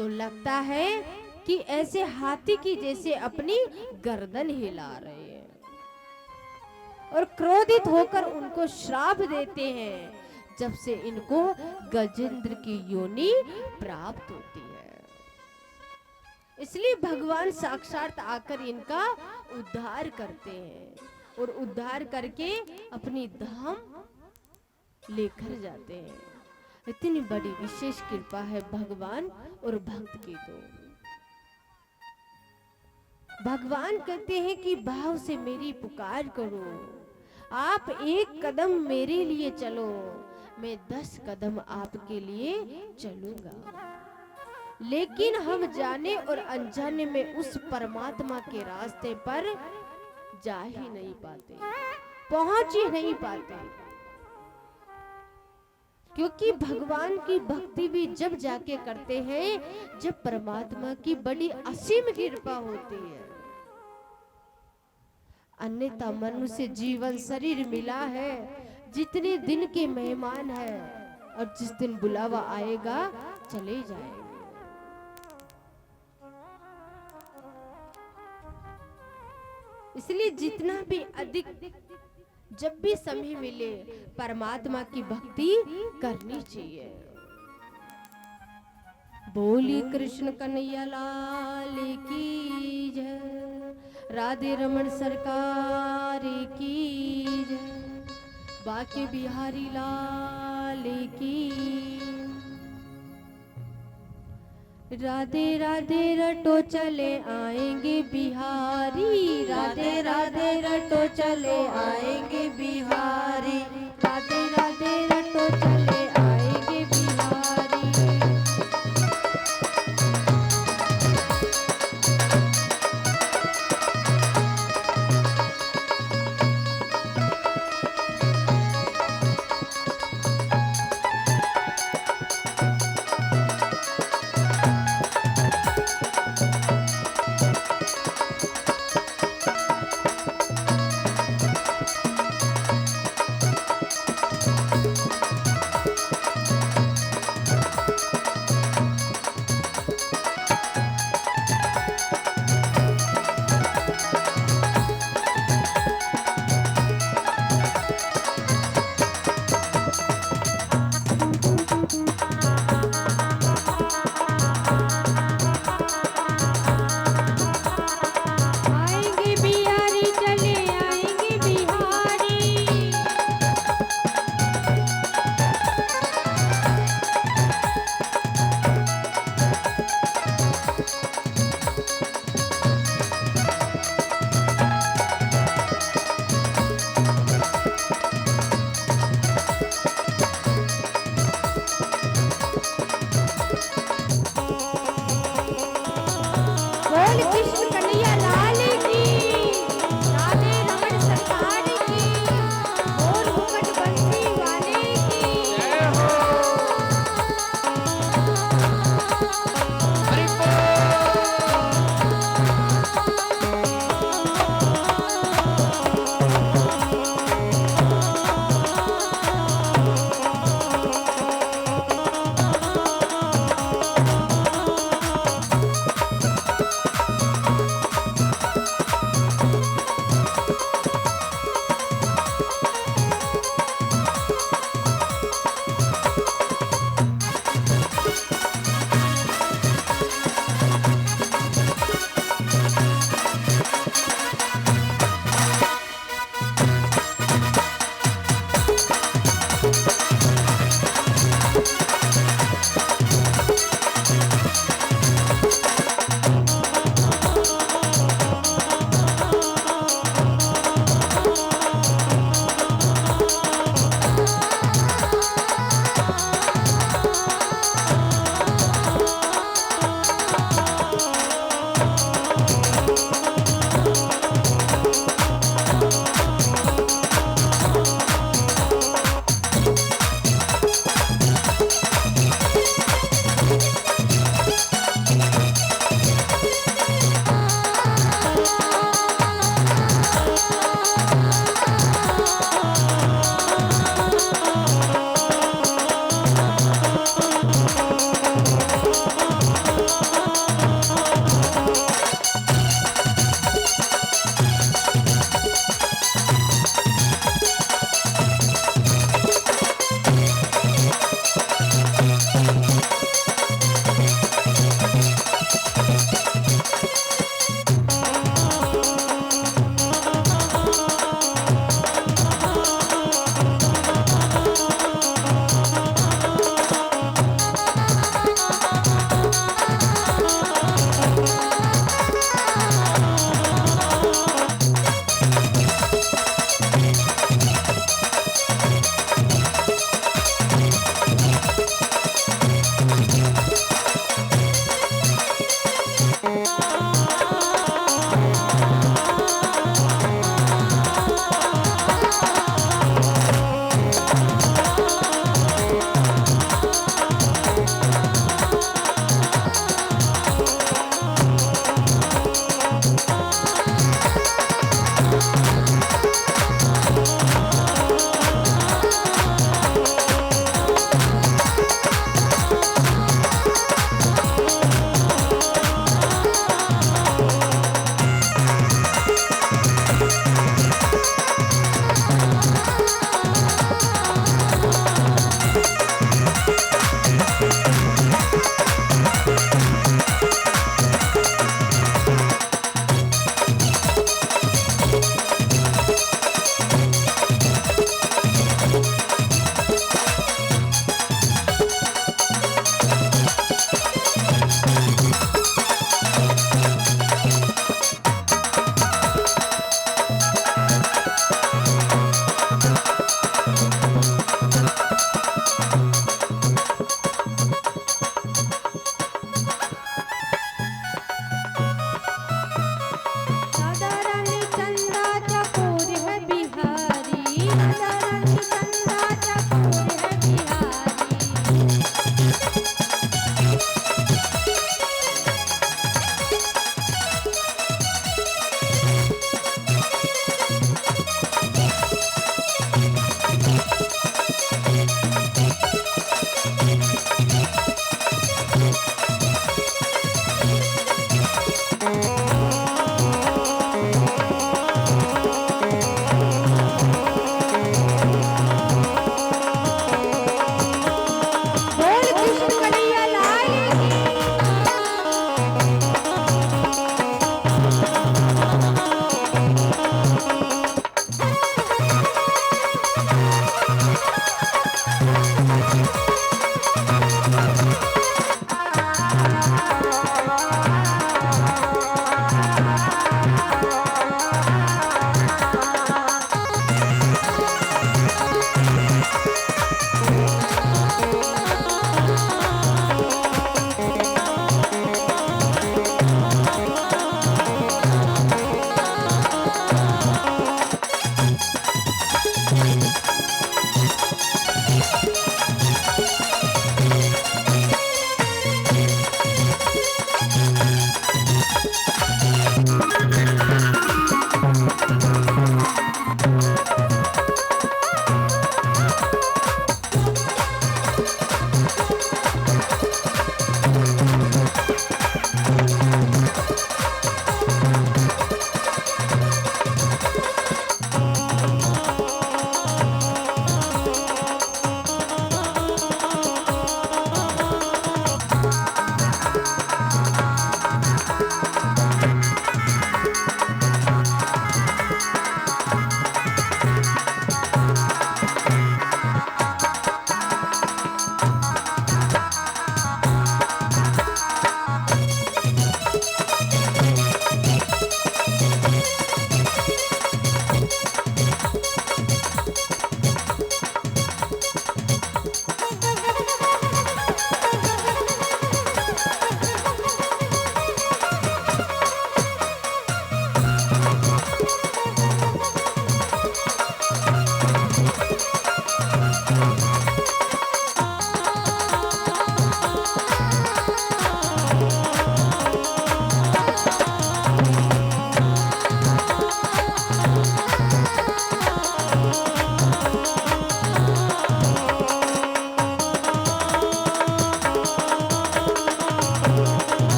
तो लगता है कि ऐसे हाथी की जैसे अपनी गर्दन हिला रहे हैं और क्रोधित होकर उनको श्राप देते हैं, जब से इनको गजेंद्र की योनि प्राप्त होती है। इसलिए भगवान साक्षात आकर इनका उद्धार करते हैं और उद्धार करके अपनी धाम लेकर जाते हैं। इतनी बड़ी विशेष कृपा है भगवान और भक्त की। तो भगवान कहते हैं कि भाव से मेरी पुकार करो, आप एक कदम मेरे लिए चलो, मैं 10 कदम आपके लिए चलूंगा। लेकिन हम जाने और अनजाने में उस परमात्मा के रास्ते पर जा ही नहीं पाते, पहुंच ही नहीं पाते, क्योंकि भगवान की भक्ति भी जब जाके करते हैं जब परमात्मा की बड़ी असीम कृपा होती है। अन्यथा मनुष्य जीवन शरीर मिला है, जितने दिन के मेहमान है और जिस दिन बुलावा आएगा चले जाएंगे। इसलिए जितना भी अधिक जब भी समय मिले परमात्मा की भक्ति करनी चाहिए। बोली कृष्ण कन्हैया लाल की जय, राधे रमन सरकार की जय, बाके बिहारी लाल की। राधे राधे रटो चले आएंगे बिहारी, राधे राधे रटो चले आएंगे बिहारी, राधे राधे रटो चले आएंगे बिहारी।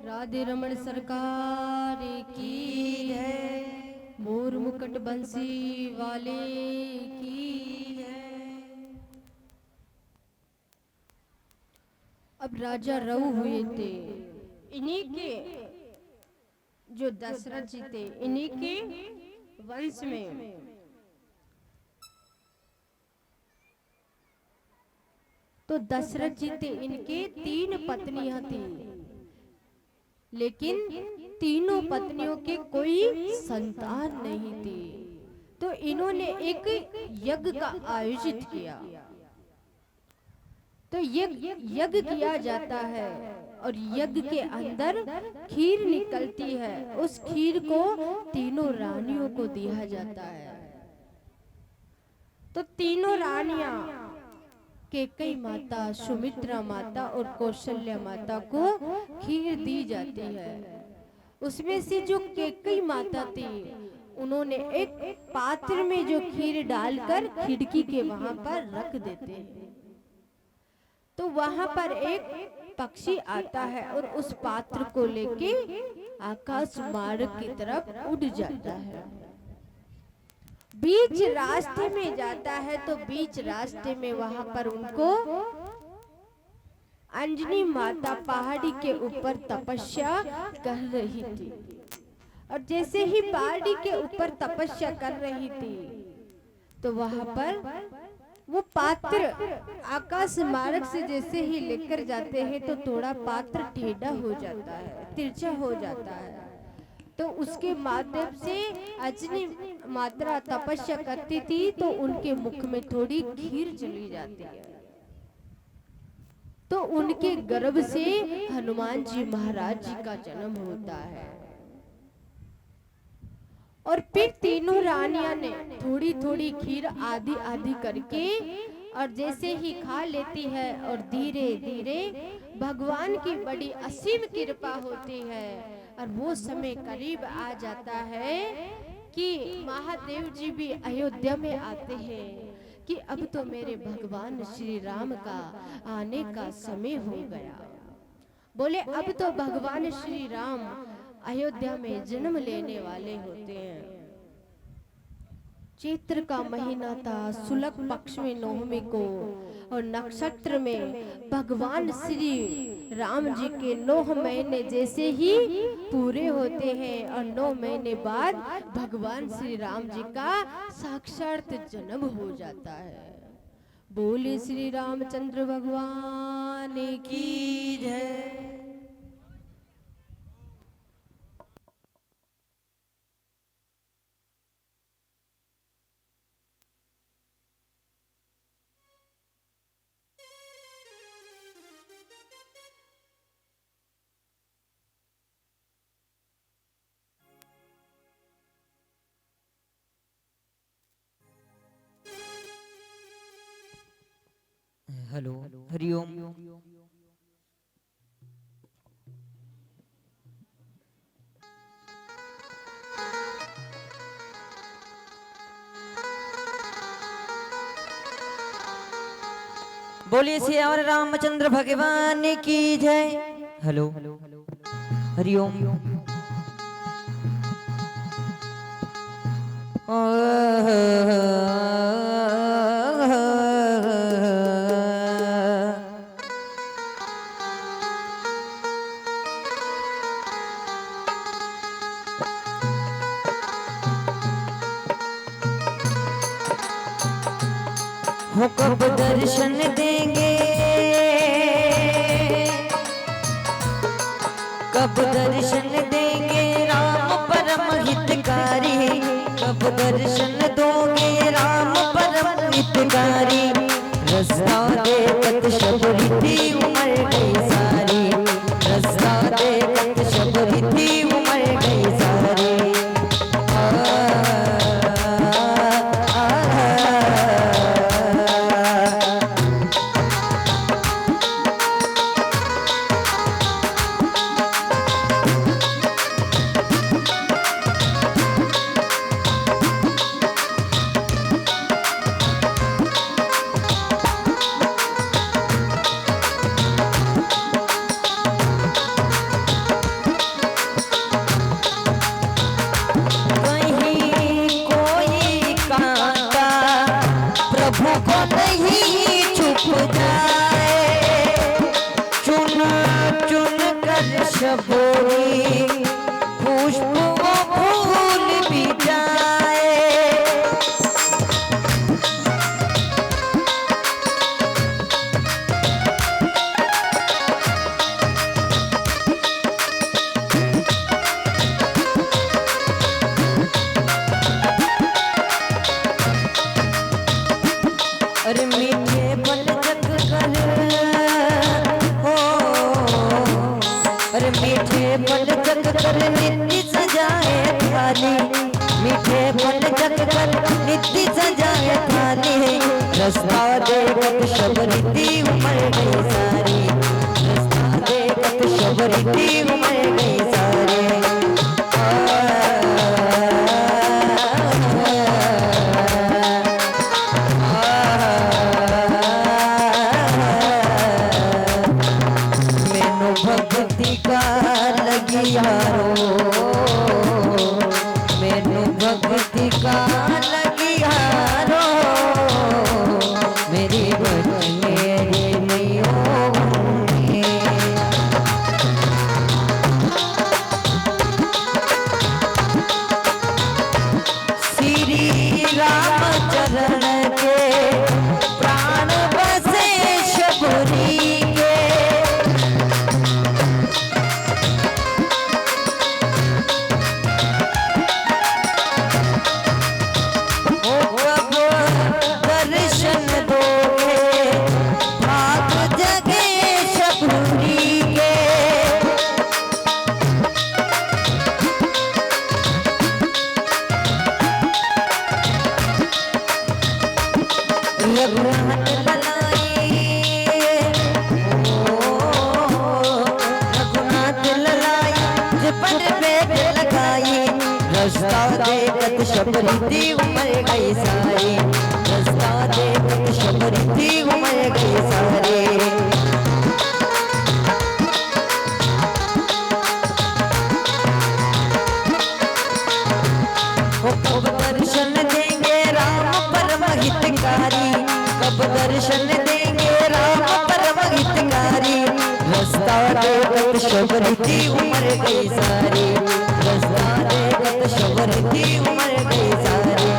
राधे रमण सरकार की जय, मोर मुकुट बंसी वाले की जय। अब राजा रऊ हुए थे, इन्हीं के जो दशरथ जी थे, इन्हीं के वंश में तो दशरथ जी थे, इनके 3 पत्नियां थी, लेकिन तीनों पत्नियों के कोई संतान नहीं थी। तो इन्होंने एक यज्ञ का आयोजित किया। तो यज्ञ किया जाता है और यज्ञ के अंदर खीर निकलती है। उस खीर को तीनों रानियों को दिया जाता है। तो तीनों रानियां कैकेयी माता, सुमित्रा माता और कौशल्या माता को खीर दी जाती है। उसमें से जो कैकेयी माता थी, उन्होंने एक पात्र में जो खीर डालकर खिड़की के वहां पर रख देते हैं। तो वहां पर एक पक्षी आता है और उस पात्र को लेके आकाश मार्ग की तरफ उड़ जाता है। बीच रास्ते में जाता है तो बीच रास्ते में वहां पर उनको अंजनी माता पहाड़ी के ऊपर तपस्या कर रही थी। और जैसे ही पहाड़ी के ऊपर तपस्या कर रही थी तो वहां पर वो पात्र आकाश मार्ग से जैसे ही लेकर जाते हैं तो थोड़ा पात्र टेढ़ा हो जाता है, तिरछा हो जाता है। तो उसके माध्यम से अंजनी माता तपस्या करती थी तो उनके मुख में थोड़ी खीर चली जाती है। तो उनके गर्भ से हनुमान जी महाराज जी का जन्म होता है। और फिर तीनों रानियां ने थोड़ी थोड़ी खीर आधी आधी करके और जैसे ही खा लेती है और धीरे धीरे भगवान की बड़ी असीम कृपा होती है और वो समय करीब आ जाता है कि महादेव जी भी अयोध्या में आते हैं कि अब तो मेरे भगवान श्री राम का आने का समय हो गया। बोले अब तो भगवान श्री राम अयोध्या में जन्म लेने वाले होते हैं। चैत्र का महीना था, शुक्ल पक्ष में नवमी को, और नक्षत्र में भगवान श्री राम जी के 9 महीने जैसे ही पूरे होते हैं और 9 महीने बाद भगवान श्री राम जी का साक्षात जन्म हो जाता है। बोले श्री रामचंद्र भगवान की जय। हेलो, हरिओम। बोलिए श्री रामचंद्र भगवान की जय। हेलो, हरिओम। हो कब दर्शन देंगे, कब दर्शन देंगे राम परम हितकारी, कब दर्शन दोगे राम परम हितकारी। रास्ता देखत शबरी थी उमर गई सारी, रास्ता देखत शबरी थी उमर गई सारी। अरे मीठे पल जग कर हो, अरे मीठे पल जग कर नित्य सजाए थाली, मीठे पल जग कर नित्य सजाए थाली। रास्ता देखत शबरीती उमर गई सारी, रास्ता देखत शबरीती उमर गई सारी। मैनू भक्ति का लगिया रो, मैनू भक्ति का लगिया रो, मेरी बच्ची मेरी मैया श्री राम चरण के प्राण बसे शबरी के। दर्शन दोगे भाग जगे शबरी के। रघुनाथ ललाई रघुनाथ ललाई पर बेग लगाई, रास्ता देखत शबरीती उमर गई सारी, रास्ता देखत शबरीती उमर गई सारी। कब दर्शन देंगे राम परम हितकारी, कब दर्शन देंगे राम परम हितकारी। रास्ता देखत शबरीती उमर गई सारी, रास्ता देखत शबरीती उमर गई सारी।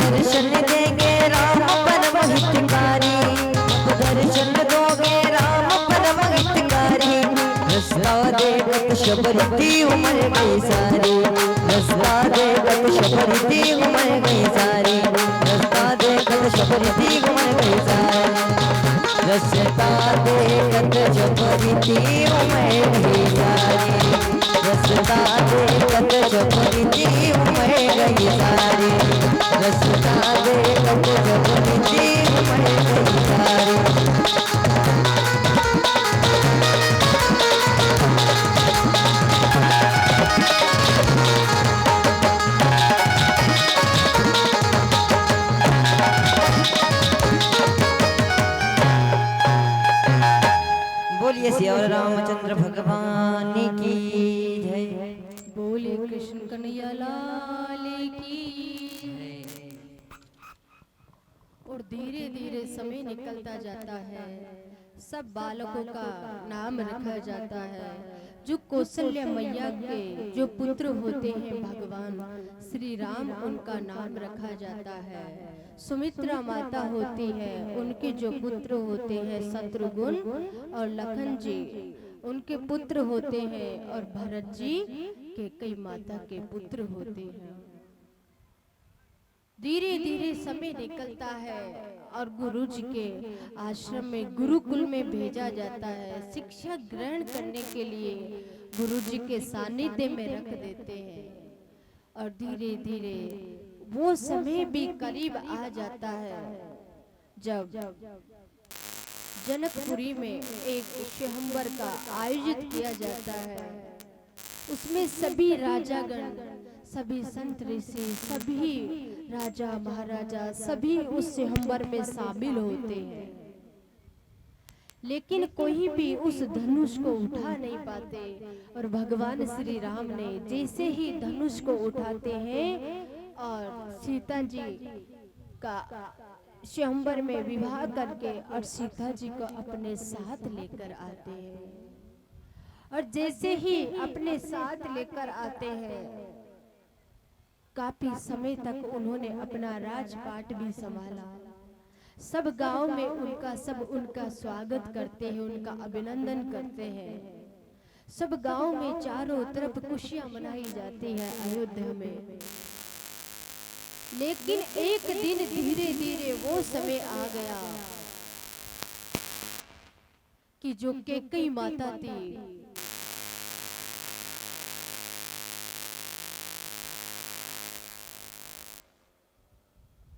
दर्शन देंगे राम परम हितकारी, दर्शन दोगे राम परम हितकारी। रास्ता देखत शबरीती उमर गई सारी, रास्ता देखत शबरीती उमर गई सारी, रास्ता देखत शबरीती उमर गई सारी। रास्ता देखत शबरीती उमर गई सारी, रास्ता देखत शबरीती उमर गई सारी, रास्ता देखत शबरीती उमर गई सारी। बोलिए सिया रामचंद्र भगवान की जय। बोले कृष्ण कन्हैया लाल की। और धीरे धीरे समय निकलता जाता है, सब बालकों का नाम रखा जाता है। जो कौशल्या मैया के जो पुत्र होते हैं भगवान श्री राम, उनका नाम रखा जाता है। सुमित्रा माता होती है, उनके जो पुत्र होते हैं शत्रुघ्न और लखन जी, उनके पुत्र होते हैं। और भरत जी के कई माता के पुत्र होते हैं। धीरे धीरे समय निकलता है और गुरु जी के आश्रम में गुरुकुल में भेजा जाता है। शिक्षा ग्रहण करने के लिए गुरु जी के सानिध्य में रख देते हैं। और धीरे धीरे वो समय भी करीब आ जाता है जब जनकपुरी में एक स्वयंवर का आयोजित किया जाता है। उसमें सभी राजागण, सभी संत ऋषि, सभी राजा महाराजा सभी उस स्वयंवर में शामिल होते हैं। लेकिन कोई भी उस धनुष को उठा नहीं पाते। और भगवान श्री राम ने जैसे ही धनुष को उठाते हैं और सीता जी का स्वयंवर में विवाह करके और सीता जी को अपने साथ लेकर आते हैं। और जैसे ही अपने साथ लेकर आते हैं, काफी समय तक उन्होंने अपना राजपाट भी संभाला। सब गांव में उनका स्वागत करते हैं, उनका अभिनंदन करते हैं। सब गांव में चारों तरफ खुशियां मनाई जाती है अयोध्या में। लेकिन एक दिन धीरे धीरे वो समय आ गया कि जो कैकेयी माता थी,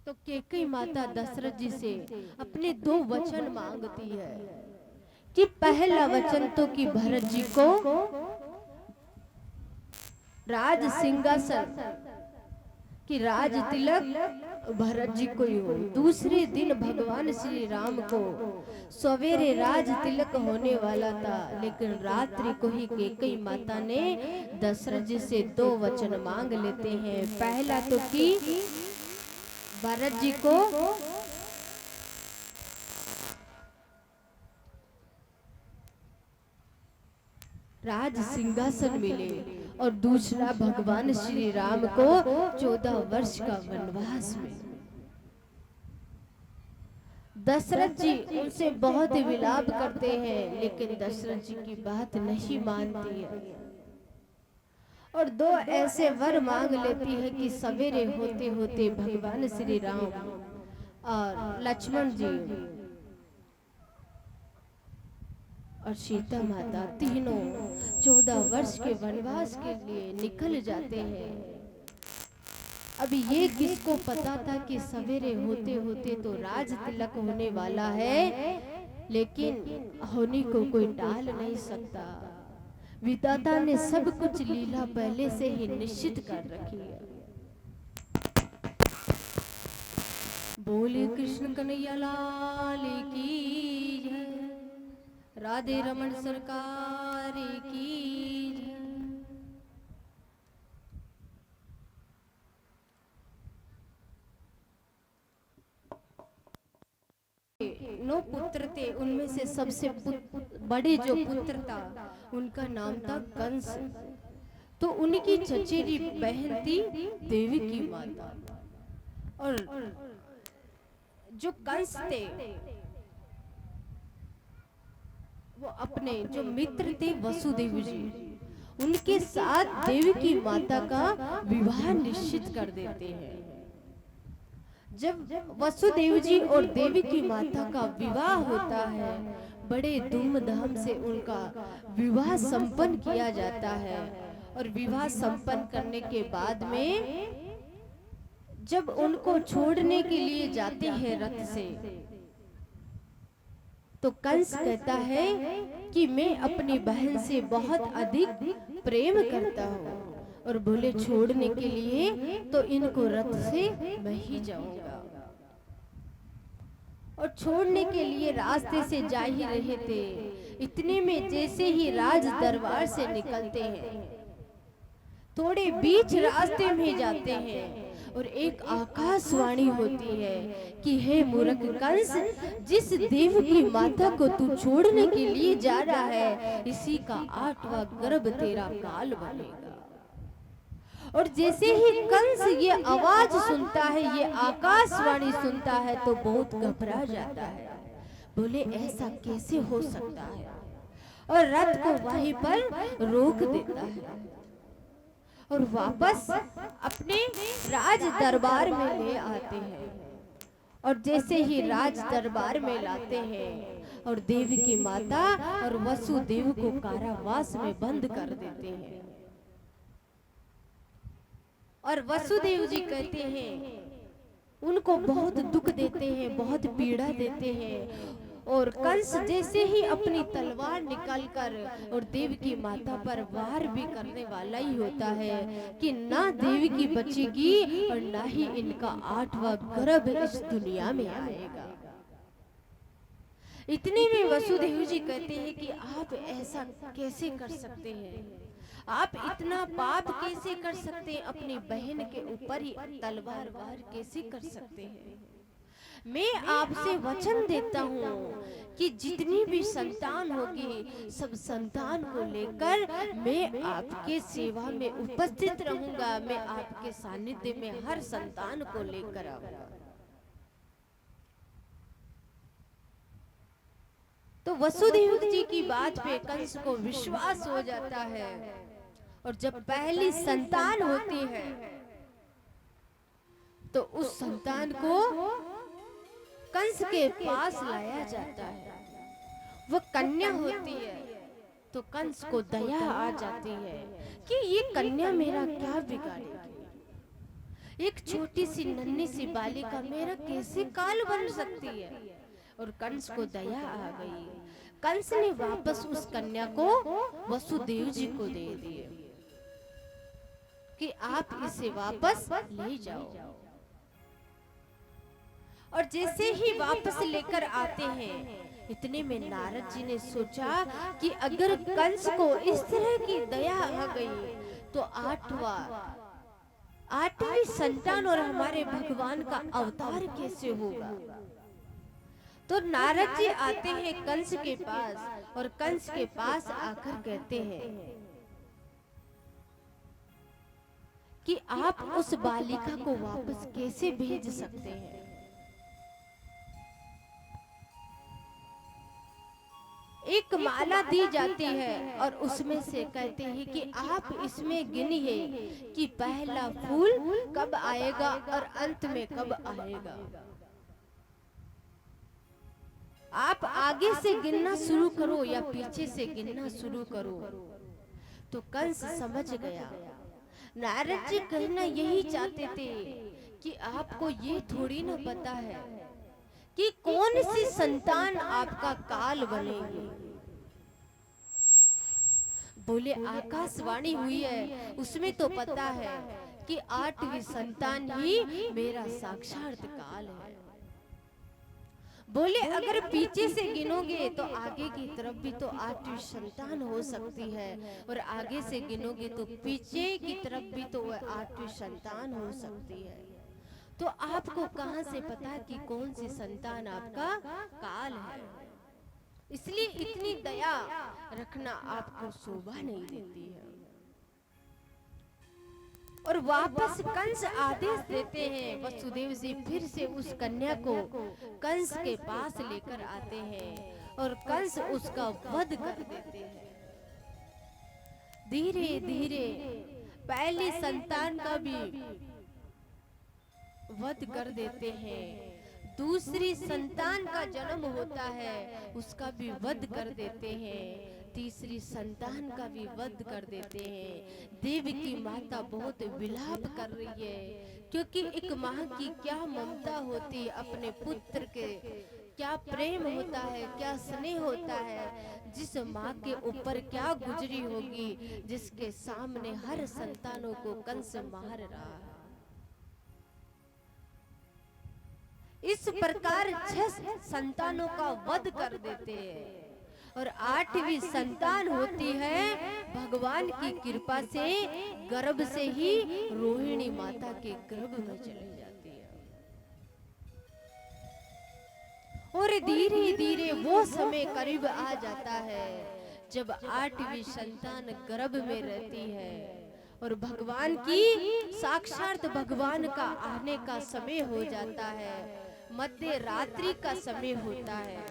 तो कैकेयी माता दशरथ जी से अपने 2 वचन मांगती है कि पहला वचन तो कि भरत जी को राज सिंहासन कि राज तिलक भरत जी को ही हो। दूसरे दिन भगवान श्री राम को सवेरे राज तिलक होने वाला था, लेकिन रात्रि को ही कैकेयी माता ने दशरथ जी से 2 वचन मांग लेते हैं। पहला तो कि भरत जी को राज सिंहासन मिले और दूसरा भगवान श्री राम को 14 वर्ष का वनवास मिले। दशरथ जी उनसे बहुत विलाप करते हैं, लेकिन दशरथ जी की बात नहीं मानती है और 2 ऐसे वर मांग लेती है कि सवेरे होते होते भगवान श्री राम और लक्ष्मण जी और सीता माता तीनों 14 वर्ष के वनवास के लिए निकल जाते हैं। अभी ये किसको पता था कि सवेरे होते होते तो राज तिलक होने वाला है, लेकिन होने को कोई टाल नहीं सकता। विधाता ने सब कुछ लीला पहले से ही निश्चित कर रखी है। बोले कृष्ण कन्हैया लाल की जय, राधे रमन सरकार की जय। 9 पुत्र थे, उनमें से सबसे बड़े जो पुत्र था उनका नाम था कंस। तो उनकी चचेरी बहन थी देवी की माता। और जो कंस थे वो अपने जो मित्र थे वसुदेव जी, उनके साथ देवी की माता का विवाह निश्चित कर देते हैं। जब वसुदेव जी और देवी की माता का विवाह होता है, बड़े धूमधाम से उनका विवाह संपन्न किया जाता है। और विवाह संपन्न करने के बाद में जब उनको छोड़ने के लिए जाते हैं रथ से, तो कंस कहता है कि मैं अपनी बहन से बहुत अधिक प्रेम करता हूँ और बोले छोड़ने के लिए तो इनको रथ से मैं ही जाऊंगा। और छोड़ने के लिए रास्ते से जा ही रहे थे, इतने में जैसे ही राज दरबार से निकलते हैं, थोड़े बीच रास्ते में जाते हैं और एक आकाशवाणी होती है कि हे मूर्ख कंस, जिस देव की माता को तू छोड़ने के लिए जा रहा है, इसी का 8वां गर्भ तेरा काल बनेगा। और जैसे ही कंस ये आवाज सुनता है, ये आकाशवाणी सुनता है, तो बहुत घबरा जाता है। बोले ऐसा कैसे हो सकता है, और रथ को वहीं पर रोक देता है और वापस अपने राज दरबार में ले आते हैं। और जैसे ही राज दरबार में लाते हैं और देवी की माता और वसुदेव को कारावास में बंद कर देते हैं। और वसुदेव जी कहते हैं, उनको बहुत दुख देते हैं, बहुत पीड़ा देते हैं। और कंस जैसे ही अपनी तलवार निकालकर और देवी की माता पर वार भी करने वाला ही होता है कि ना देवी की बचेगी और ना ही इनका 8वां गर्भ इस दुनिया में आएगा। इतने में वसुदेव जी कहते हैं कि आप ऐसा कैसे कर सकते हैं, आप इतना पाप कैसे कर सकते हैं, अपनी बहन के ऊपर ही तलवार वार कैसे कर सकते हैं। मैं आपसे वचन देता हूँ कि जितनी भी संतान होगी सब संतान को लेकर मैं आपके सेवा में उपस्थित रहूंगा, मैं आपके सानिध्य में हर संतान को लेकर आऊंगा। तो वसुदेव जी की बात पे कंस को विश्वास हो जाता है, और जब पहली संतान होती है तो उस संतान को कंस के पास लाया जाता है। वो कन्या होती है तो कंस को दया आ जाती है कि ये कन्या मेरा क्या बिगाड़ेगी, एक छोटी सी नन्ही सी बालिका मेरा कैसे काल बन सकती है। और कंस को दया आ गई। कंस ने वापस उस कन्या को वसुदेव जी को दे दिए कि आप इसे वापस ले जाओ। और जैसे ही वापस लेकर आते हैं, इतने में नारद जी ने सोचा कि अगर कंस को इस तरह की दया आ गई तो आठवीं संतान और हमारे भगवान का अवतार कैसे होगा। तो नारद जी आते हैं कंस के पास, और कंस के पास आकर कहते हैं कि आप उस बालिका को वापस कैसे भेज सकते हैं। एक माला दी जाती है और उसमें से कहते हैं कि आप इसमें गिनिए कि पहला फूल कब आएगा और अंत में कब आएगा। आप आगे से गिनना शुरू करो या पीछे से गिनना शुरू करो। तो कंस समझ गया। नारद जी कहना यही चाहते थे कि आपको ये थोड़ी ना पता है कि कौन सी संतान आपका काल बनेगी। बोले आकाशवाणी हुई है उसमें तो पता है कि 8वीं संतान ही मेरा साक्षात काल है। बोले अगर पीछे से गिनोगे तो आगे की तरफ भी तो 8वीं संतान हो सकती है, और आगे से गिनोगे तो पीछे की तरफ भी तो 8वीं संतान हो सकती है। तो आपको कहां से पता कि कौन सी संतान आपका काल है। इसलिए इतनी दया रखना आपको शोभा नहीं देती है। और वापस कंस आदेश देते हैं, वसुदेव जी फिर से उस कन्या को कंस के पास लेकर आते हैं और कंस उसका वध कर देते हैं। धीरे धीरे पहली संतान का भी वध कर देते हैं। दूसरी संतान का जन्म होता है उसका भी वध कर देते हैं। तीसरी संतान का भी वध कर देते हैं। देव की माता बहुत विलाप कर रही है, क्योंकि एक माँ की क्या ममता होती है अपने पुत्र के, क्या प्रेम होता है, क्या स्नेह होता है। जिस माँ के ऊपर क्या गुजरी होगी जिसके सामने हर संतानों को कंस मार रहा है। इस प्रकार 6 संतानों का वध कर देते हैं और 8वीं संतान होती है भगवान की कृपा से गर्भ से ही रोहिणी माता के गर्भ में चली जाती है। और धीरे धीरे वो समय करीब आ जाता है जब 8वीं संतान गर्भ में रहती है और भगवान की साक्षात भगवान का आने का समय हो जाता है। मध्य रात्रि का समय होता है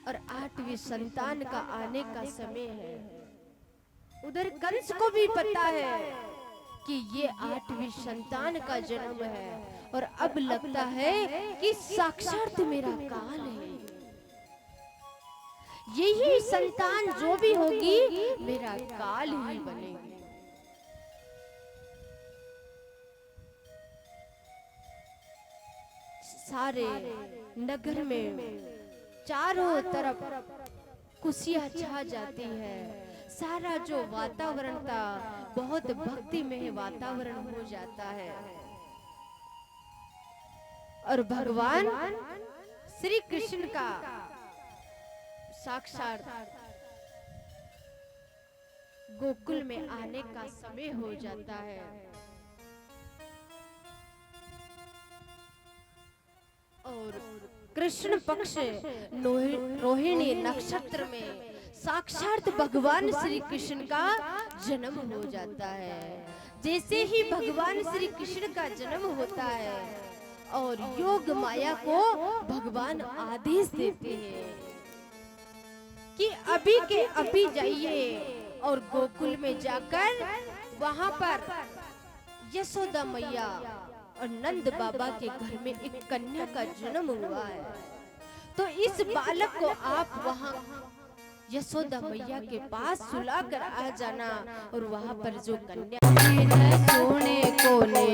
और 8वीं संतान का आने का समय है। उधर कंस को भी पता है कि ये 8वीं संतान का जन्म है और अब लगता है कि साक्षात मेरा काल है, यही संतान जो भी होगी मेरा काल ही बनेगी। सारे नगर में चारों तरफ खुशियां छा जाती है। सारा जो वातावरण था बहुत भक्तिमय वातावरण हो जाता है। और भगवान श्री कृष्ण का साक्षात गोकुल में आने का समय हो जाता है। और कृष्ण पक्ष रोहिणी नक्षत्र में साक्षात भगवान श्री कृष्ण का जन्म हो जाता है। जैसे ही भगवान श्री कृष्ण का जन्म होता है और योग माया को भगवान आदेश देते हैं कि अभी के अभी जाइए और गोकुल में जाकर वहां पर यशोदा मैया और नंद बाबा के घर में एक कन्या का जन्म हुआ है। तो इस बालक को आप वहां यशोदा मैया के पास सुला कर आ जाना और वहां पर जो कन्या सोने को ले